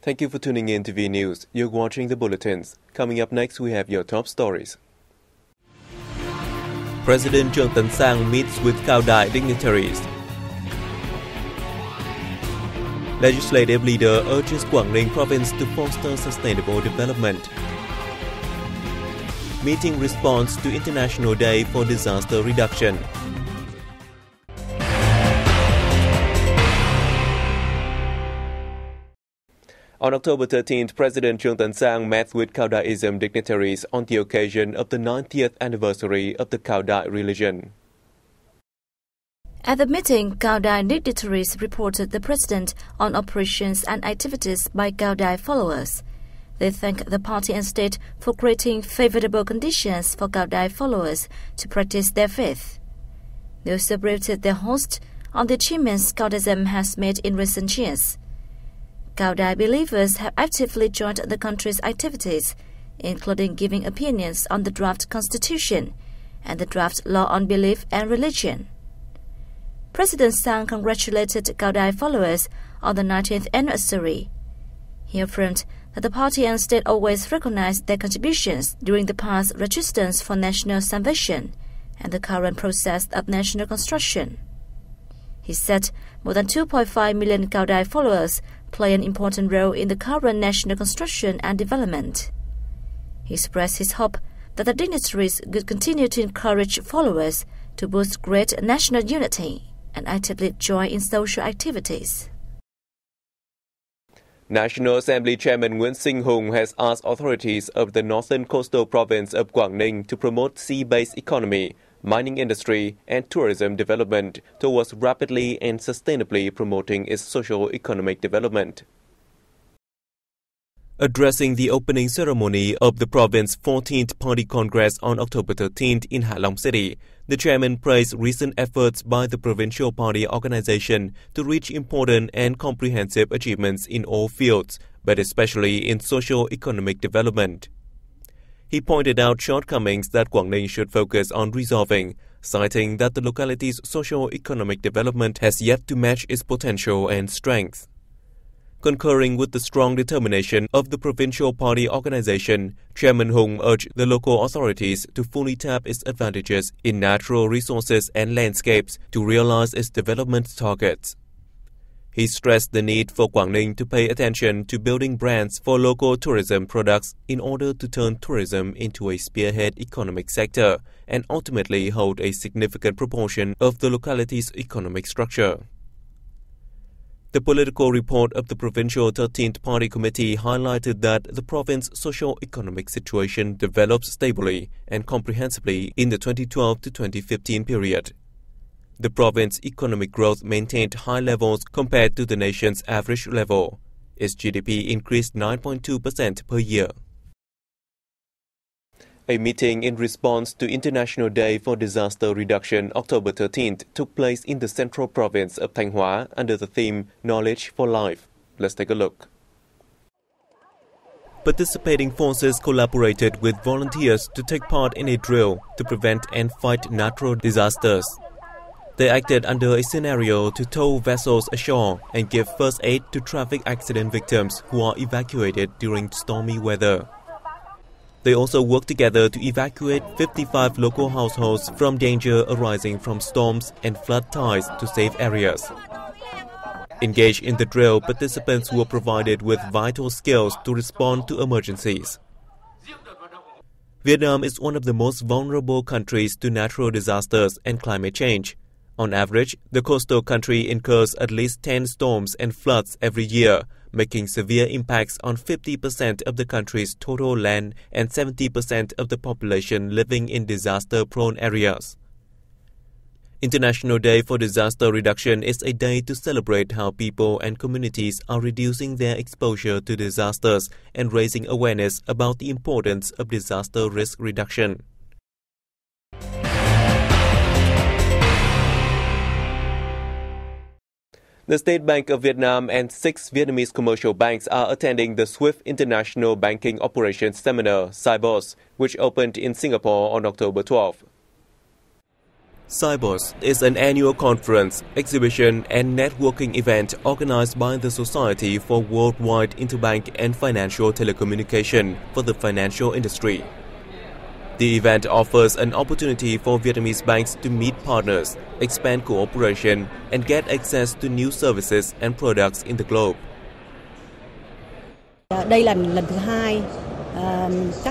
Thank you for tuning in to VNA News. You're watching the bulletins. Coming up next, we have your top stories. President Trong meets with Cao Dai dignitaries. Legislative leader urges Quảng Ninh province to foster sustainable development. Meeting response to International Day for Disaster Reduction. On October 13th, President Trong met with Cao Daism dignitaries on the occasion of the 90th anniversary of the Cao Dai religion. At the meeting, Cao Dai dignitaries reported the President on operations and activities by Cao Dai followers. They thanked the party and state for creating favorable conditions for Cao Dai followers to practice their faith. They also briefed their host on the achievements Cao Daism has made in recent years. Cao Dai believers have actively joined the country's activities, including giving opinions on the draft constitution and the draft law on belief and religion. President Sang congratulated Cao Dai followers on the 19th anniversary. He affirmed that the party and state always recognized their contributions during the past resistance for national salvation and the current process of national construction. He said more than 2.5 million Cao Dai followers play an important role in the current national construction and development. He expressed his hope that the dignitaries could continue to encourage followers to boost great national unity and actively join in social activities. National Assembly Chairman Nguyen Minh Son has asked authorities of the northern coastal province of Quảng Ninh to promote sea-based economy, mining industry, and tourism development towards rapidly and sustainably promoting its socio-economic development. Addressing the opening ceremony of the province's 14th Party Congress on October 13th in Hạ Long City, the chairman praised recent efforts by the provincial party organization to reach important and comprehensive achievements in all fields, but especially in socio-economic development. He pointed out shortcomings that Quảng Ninh should focus on resolving, citing that the locality's socio-economic development has yet to match its potential and strength. Concurring with the strong determination of the provincial party organization, Chairman Hùng urged the local authorities to fully tap its advantages in natural resources and landscapes to realize its development targets. He stressed the need for Quảng Ninh to pay attention to building brands for local tourism products in order to turn tourism into a spearhead economic sector and ultimately hold a significant proportion of the locality's economic structure. The political report of the Provincial 13th Party Committee highlighted that the province's socio-economic situation developed stably and comprehensively in the 2012 to 2015 period. The province's economic growth maintained high levels compared to the nation's average level. Its GDP increased 9.2% per year. A meeting in response to International Day for Disaster Reduction October 13th took place in the central province of Thanh Hóa under the theme Knowledge for Life. Let's take a look. Participating forces collaborated with volunteers to take part in a drill to prevent and fight natural disasters. They acted under a scenario to tow vessels ashore and give first aid to traffic accident victims who are evacuated during stormy weather. They also worked together to evacuate 55 local households from danger arising from storms and flood ties to safe areas. Engaged in the drill, participants were provided with vital skills to respond to emergencies. Vietnam is one of the most vulnerable countries to natural disasters and climate change. On average, the coastal country incurs at least 10 storms and floods every year, making severe impacts on 50% of the country's total land and 70% of the population living in disaster-prone areas. International Day for Disaster Reduction is a day to celebrate how people and communities are reducing their exposure to disasters and raising awareness about the importance of disaster risk reduction. The State Bank of Vietnam and 6 Vietnamese commercial banks are attending the Swift International Banking Operations Seminar, SIBOS, which opened in Singapore on October 12. Cybos is an annual conference, exhibition and networking event organized by the Society for Worldwide Interbank and Financial Telecommunication for the financial industry. The event offers an opportunity for Vietnamese banks to meet partners, expand cooperation, and get access to new services and products in the globe.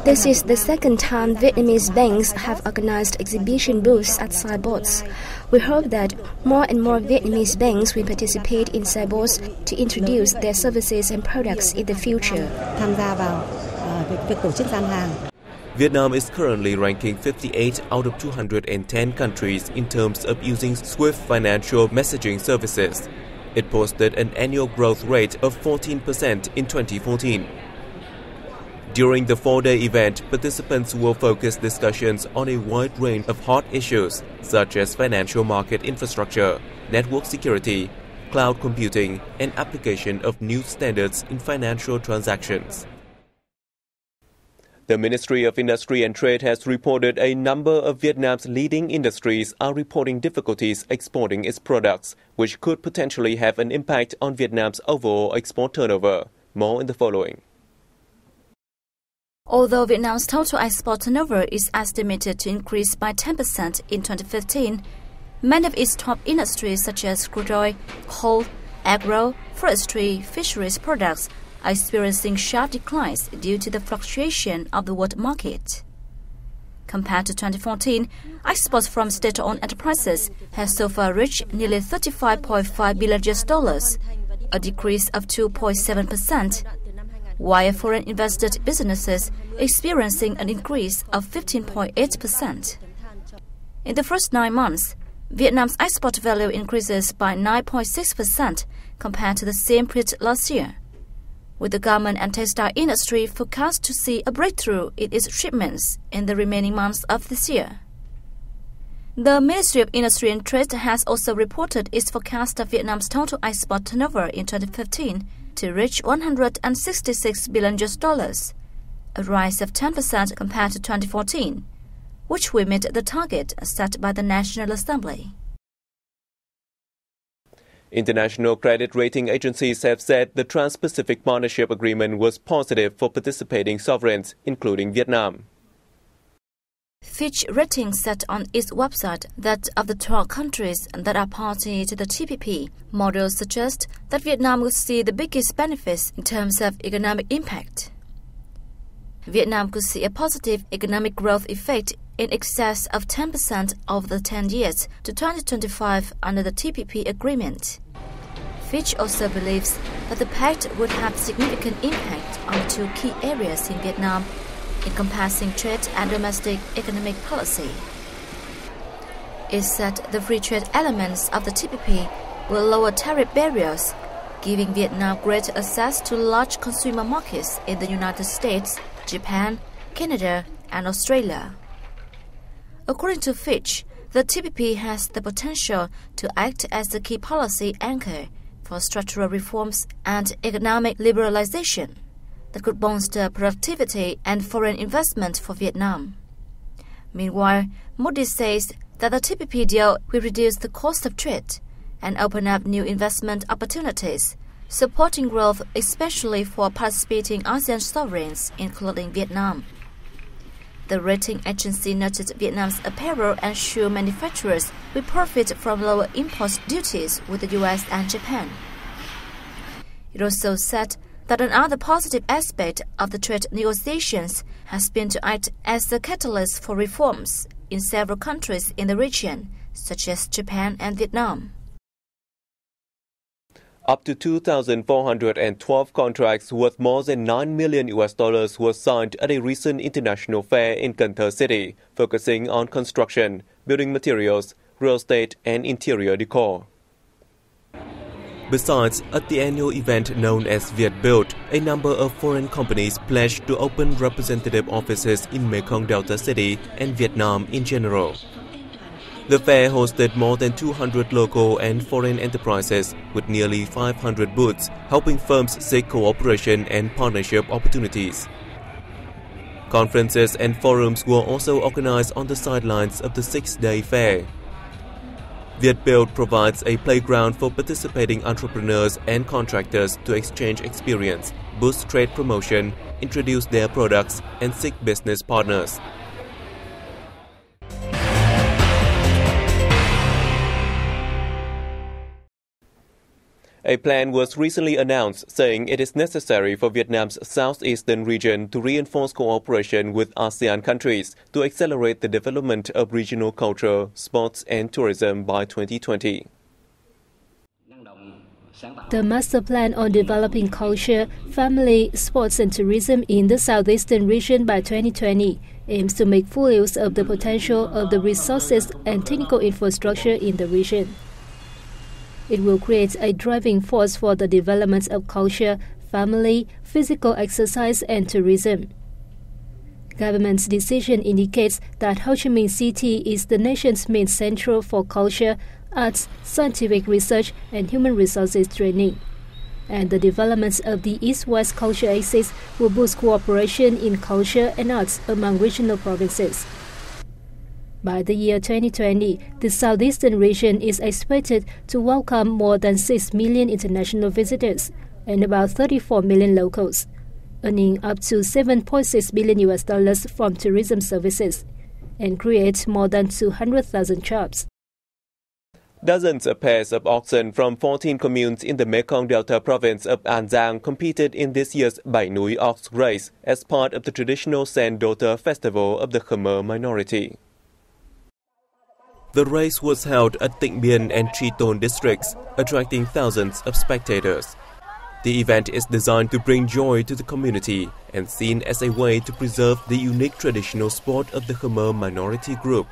This is the second time Vietnamese banks have organized exhibition booths at Cybos. We hope that more and more Vietnamese banks will participate in Cybos to introduce their services and products in the future. Vietnam is currently ranking 58 out of 210 countries in terms of using swift financial messaging services. It posted an annual growth rate of 14% in 2014. During the 4-day event, participants will focus discussions on a wide range of hot issues such as financial market infrastructure, network security, cloud computing, and application of new standards in financial transactions. The Ministry of Industry and Trade has reported a number of Vietnam's leading industries are reporting difficulties exporting its products, which could potentially have an impact on Vietnam's overall export turnover. More in the following. Although Vietnam's total export turnover is estimated to increase by 10% in 2015, many of its top industries such as crude oil, coal, agro, forestry, fisheries products are experiencing sharp declines due to the fluctuation of the world market. Compared to 2014, exports from state-owned enterprises have so far reached nearly $35.5 billion, a decrease of 2.7%. while foreign invested businesses experiencing an increase of 15.8%. In the first 9 months, Vietnam's export value increases by 9.6% compared to the same period last year, with the garment and textile industry forecast to see a breakthrough in its shipments in the remaining months of this year. The Ministry of Industry and Trade has also reported its forecast of Vietnam's total export turnover in 2015 to reach $166 billion, a rise of 10% compared to 2014, which will meet the target set by the National Assembly. International credit rating agencies have said the TransPacific Partnership agreement was positive for participating sovereigns, including Vietnam. Fitch Ratings said on its website that of the 12 countries that are party to the TPP, models suggest that Vietnam would see the biggest benefits in terms of economic impact. Vietnam could see a positive economic growth effect in excess of 10% over the 10 years to 2025 under the TPP agreement. Fitch also believes that the pact would have significant impact on 2 key areas in Vietnam, encompassing trade and domestic economic policy. It said the free trade elements of the TPP will lower tariff barriers, giving Vietnam greater access to large consumer markets in the United States, Japan, Canada, and Australia. According to Fitch, the TPP has the potential to act as the key policy anchor for structural reforms and economic liberalization that could bolster productivity and foreign investment for Vietnam. Meanwhile, Moody's says that the TPP deal will reduce the cost of trade and open up new investment opportunities, supporting growth especially for participating ASEAN sovereigns, including Vietnam. The rating agency noted Vietnam's apparel and shoe manufacturers will profit from lower import duties with the US and Japan. It also said that another positive aspect of the trade negotiations has been to act as the catalyst for reforms in several countries in the region, such as Japan and Vietnam. Up to 2,412 contracts worth more than $9 million were signed at a recent international fair in Cần Thơ City, focusing on construction, building materials, real estate, and interior decor. Besides, at the annual event known as Viet Build, a number of foreign companies pledged to open representative offices in Mekong Delta City and Vietnam in general. The fair hosted more than 200 local and foreign enterprises with nearly 500 booths, helping firms seek cooperation and partnership opportunities. Conferences and forums were also organized on the sidelines of the 6-day fair. VietBuild provides a playground for participating entrepreneurs and contractors to exchange experience, boost trade promotion, introduce their products, and seek business partners. A plan was recently announced saying it is necessary for Vietnam's southeastern region to reinforce cooperation with ASEAN countries to accelerate the development of regional culture, sports and tourism by 2020. The master plan on developing culture, family, sports and tourism in the southeastern region by 2020 aims to make full use of the potential of the resources and technical infrastructure in the region. It will create a driving force for the development of culture, family, physical exercise and tourism. Government's decision indicates that Ho Chi Minh City is the nation's main centre for culture, arts, scientific research and human resources training. And the development of the East-West culture axis will boost cooperation in culture and arts among regional provinces. By the year 2020, the southeastern region is expected to welcome more than 6 million international visitors and about 34 million locals, earning up to $7.6 billion from tourism services and create more than 200,000 jobs. Dozens of pairs of oxen from 14 communes in the Mekong Delta province of An Giang competed in this year's Bảy Núi Ox Race as part of the traditional Sen Dota festival of the Khmer minority. The race was held at Tịnh Biên and Tri Tôn districts, attracting thousands of spectators. The event is designed to bring joy to the community and seen as a way to preserve the unique traditional sport of the Khmer minority group.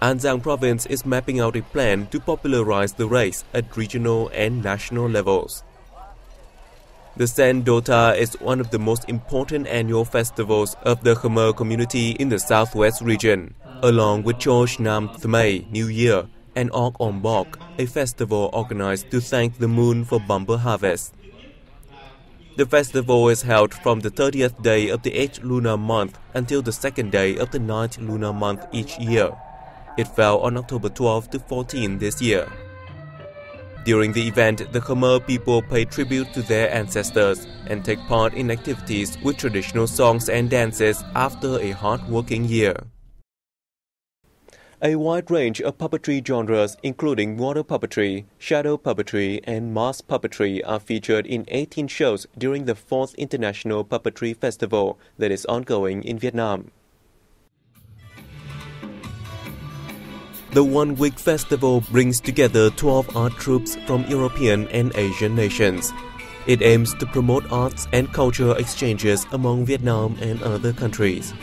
An Giang province is mapping out a plan to popularize the race at regional and national levels. The Sen Dota is one of the most important annual festivals of the Khmer community in the southwest region, along with Chosh Nam Thmei New Year and Og Om Bok, a festival organized to thank the moon for bumper harvest. The festival is held from the 30th day of the 8th lunar month until the 2nd day of the 9th lunar month each year. It fell on October 12 to 14 this year. During the event, the Khmer people pay tribute to their ancestors and take part in activities with traditional songs and dances after a hard-working year. A wide range of puppetry genres, including water puppetry, shadow puppetry, and mask puppetry, are featured in 18 shows during the 4th International Puppetry Festival that is ongoing in Vietnam. The one-week festival brings together 12 art troupes from European and Asian nations. It aims to promote arts and cultural exchanges among Vietnam and other countries.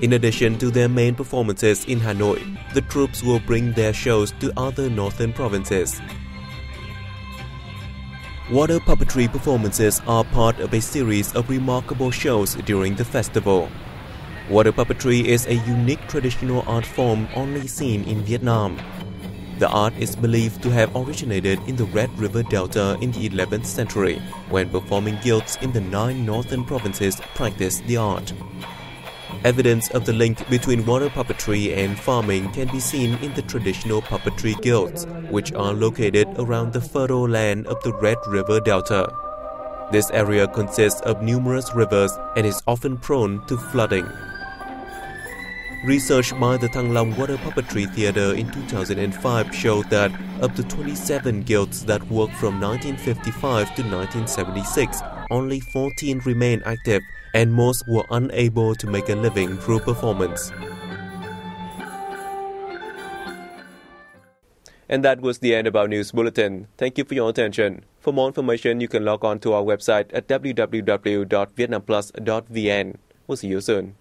In addition to their main performances in Hanoi, the troupes will bring their shows to other northern provinces. Water puppetry performances are part of a series of remarkable shows during the festival. Water puppetry is a unique traditional art form only seen in Vietnam. The art is believed to have originated in the Red River Delta in the 11th century, when performing guilds in the 9 northern provinces practiced the art. Evidence of the link between water puppetry and farming can be seen in the traditional puppetry guilds, which are located around the fertile land of the Red River Delta. This area consists of numerous rivers and is often prone to flooding. Research by the Thăng Long Water Puppetry Theatre in 2005 showed that of the 27 guilds that worked from 1955 to 1976, only 14 remain active, and most were unable to make a living through performance. And that was the end of our news bulletin. Thank you for your attention. For more information, you can log on to our website at www.vietnamplus.vn. We'll see you soon.